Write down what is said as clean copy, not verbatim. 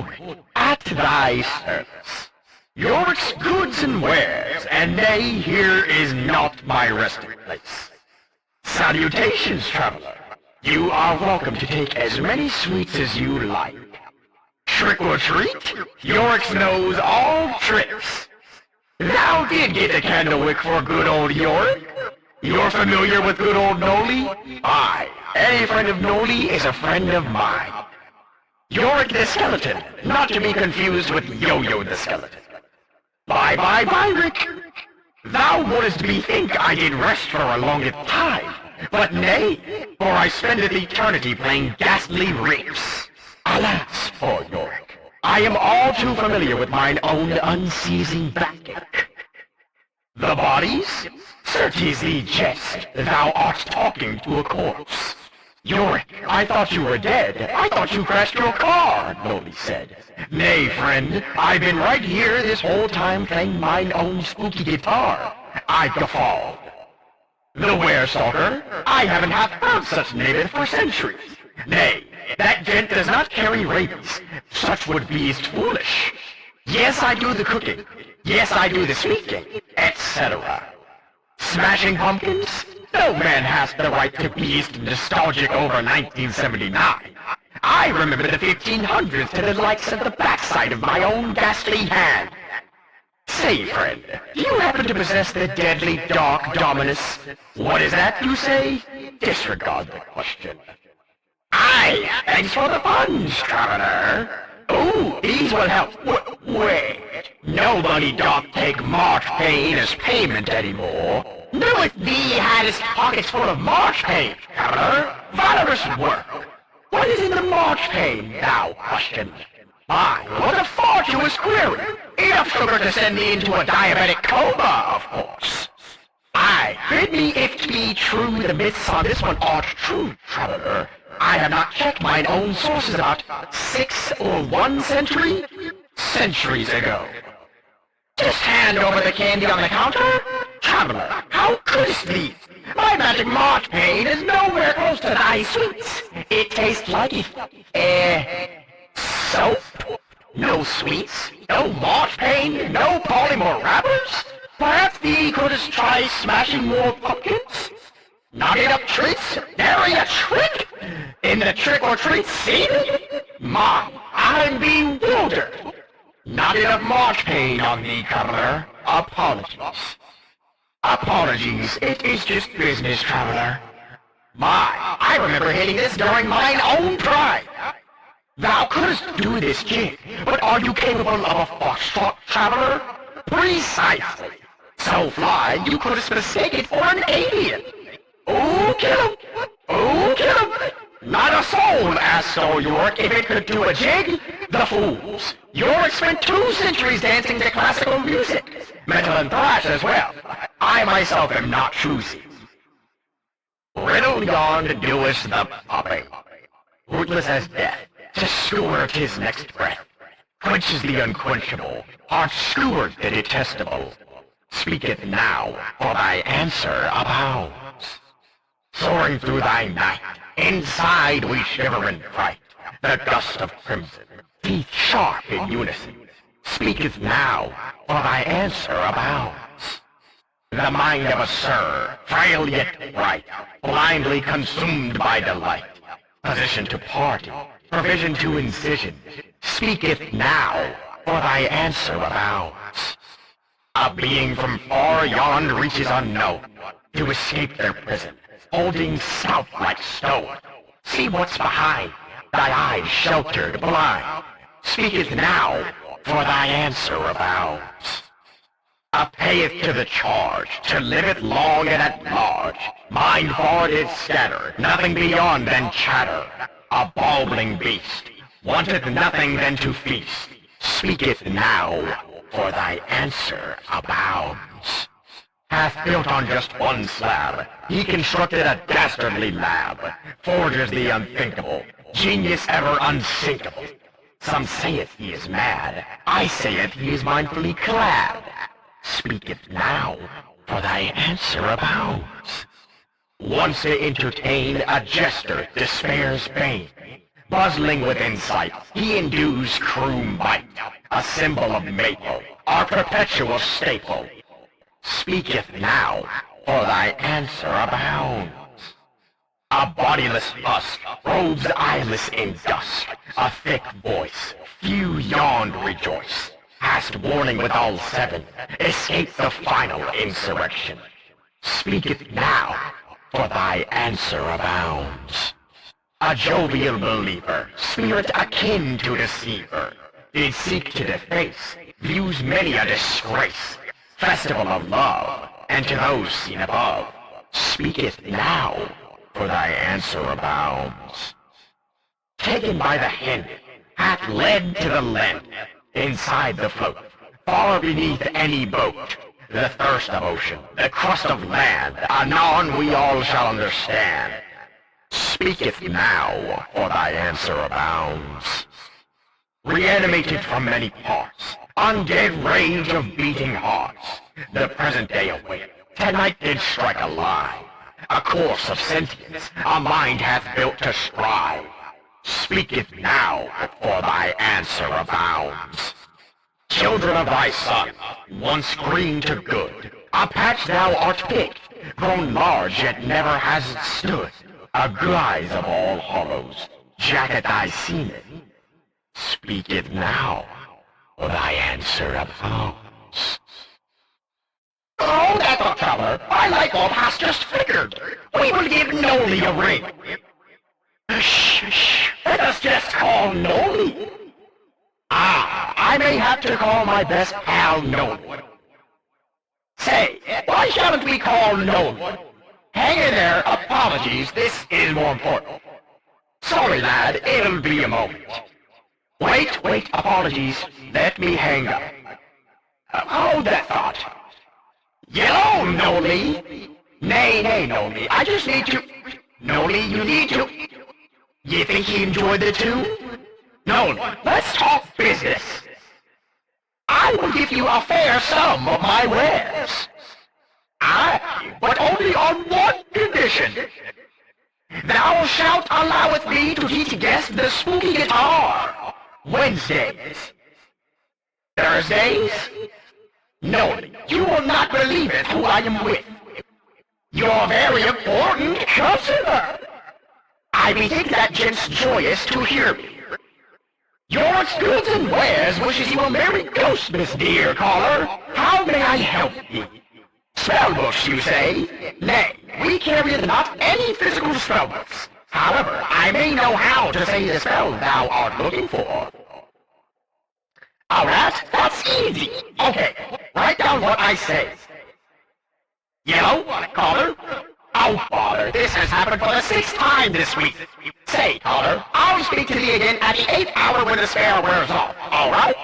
Yorick, at thy service. Yorick's goods and wares, and nay, here is not my resting place. Salutations, traveler. You are welcome to take as many sweets as you like. Trick or treat, Yorick knows all tricks. Thou did get a candle wick for good old Yorick. You're familiar with good old Noli? Aye, any friend of Noli is a friend of mine. Yorick the Skeleton, not to be confused with Yo-Yo the Skeleton. Bye, Rick. Thou wouldst bethink I did rest for a longest time, but nay, for I spendeth eternity playing ghastly riffs. Alas, poor Yorick, I am all too familiar with mine own unceasing backache. The bodies? Certes thee jest, thou art talking to a corpse. Yorick, I thought you were dead. I thought you crashed your car, Noli said. Nay, friend, I've been right here this whole time playing mine own spooky guitar. I guffawed. The were-stalker? I haven't half heard such native for centuries. Nay, that gent does not carry rabies. Such would be foolish. Yes, I do the cooking. Yes, I do the speaking, etc. Smashing pumpkins? No man has the right to be nostalgic over 1979. I remember the 1500s to the likes of the backside of my own ghastly hand. Say, friend, do you happen to possess the deadly dark dominus? What is that, you say? Disregard the question. Aye, thanks for the funds, traveler. Ooh, these will help. Wait, nobody doth take March Pain as payment anymore. Knoweth thee hadst pockets full of March Pain, traveler. Valorous work. What is in the March Pain, thou question? Aye, what a fortuitous query. Enough sugar to send thee into a diabetic coma, of course. Aye, bid me if it be true the myths on this one are true, traveler. I have not checked mine own sources about 6 or 1 century? Centuries ago. Just hand over the candy on the counter? Traveler, how couldst thee? My magic March Pain is nowhere close to thy sweets. It tastes like soap? No sweets? No March Pain? No polymorph wrappers? Perhaps thee couldst try smashing more pumpkins? Not enough treats? Nary a trick? In the trick-or-treat scene? Mom, I'm bewildered. Not enough March Pain on thee, traveler. Apologies. Apologies, it is just business, traveler. My, I remember hitting this during mine own prime. Thou couldst do this jig, but are you capable of a foxtrot, traveler? Precisely. So fly, you couldst mistake it for an alien. Oh, kill him! Oh, kill him! Not a soul asked old Yorick if it could do a jig. The fools. Yorick spent 2 centuries dancing to classical music. Metal and thrash as well. I myself am not choosy. Riddle yawned doest the popping. Rootless as death, to skewer his next breath. Quenches the unquenchable, heart skewered the detestable. Speaketh now, for thy answer abounds. Soaring through thy night, inside we shiver in fright. The gust of crimson, teeth sharp in unison, speaketh now, for thy answer abounds. The mind of a sir, frail yet bright, blindly consumed by delight, position to party, provision to incision, speaketh now, for thy answer abounds. A being from far yond reaches unknown, to escape their prison, holding stout like stone. See what's behind, thy eyes sheltered, blind, speaketh now, for thy answer abounds. Payeth to the charge, to liveth long and at large, mind far did scatter, nothing beyond than chatter, a babbling beast, wanteth nothing than to feast, speaketh now, for thy answer abounds. Hath built on just one slab, he constructed a dastardly lab, forges the unthinkable, genius ever unsinkable. Some saith he is mad, I saith he is mindfully clad. Speaketh now, for thy answer abounds. Once to entertain a jester, despair's bane, Buzzling with insight, he endues croom bite, a symbol of maple, our perpetual staple. Speaketh now, for thy answer abounds. A bodiless husk, robes eyeless in dusk, a thick voice, few yawned rejoice. Hast warning with all seven, escape the final insurrection. Speaketh now, for thy answer abounds. A jovial believer, spirit akin to deceiver, did seek to deface, views many a disgrace, festival of love, and to those seen above, speaketh now, for thy answer abounds. Taken by the hand, hath led to the land, inside the float, far beneath any boat, the thirst of ocean, the crust of land, anon we all shall understand. Speaketh now, for thy answer abounds. Reanimated from many parts, undead rage of beating hearts, the present day await, tonight did strike a line, a course of sentience, a mind hath built to strive. Speaketh now, for thy answer abounds. Children of thy son, once green to good, a patch thou art picked, grown large yet never hast stood, a guise of all hollows, jacket thy seamen. Speaketh now, for thy answer abounds. Oh, that's a traveler, I like what hast just figured. We will give Noli a ring. Shh, let us just call Noli. Ah, I may have to call my best pal Noli. Say, why shouldn't we call Noli? Hang in there, apologies, this is more important. Sorry lad, it'll be a moment. Wait, apologies, let me hang up. Hold that thought. Yellow, Noli! Nay, Noli, I just need to... Noli, you need to... You think he enjoyed the tune? Noli, let's talk business. I will give you a fair sum of my wares. Aye, but only on one condition. Thou shalt alloweth me to teach guests the spooky guitar. Wednesdays. Thursdays? Noli, you will not believe it who I am with. Your very important customer. I bethink that gent's joyous to hear me. Yorick Goods and Wares wishes you a merry Ghostmas, dear caller. How may I help thee? Spellbooks, you say? Nay, we carry not any physical spellbooks. However, I may know how to say the spell thou art looking for. Alright, that's easy. Okay, write down what I say. Yellow, caller? Oh, bother, this has happened for the 6th time this week. Say, caller, I'll speak to thee again at the 8th hour when the spell wears off, alright?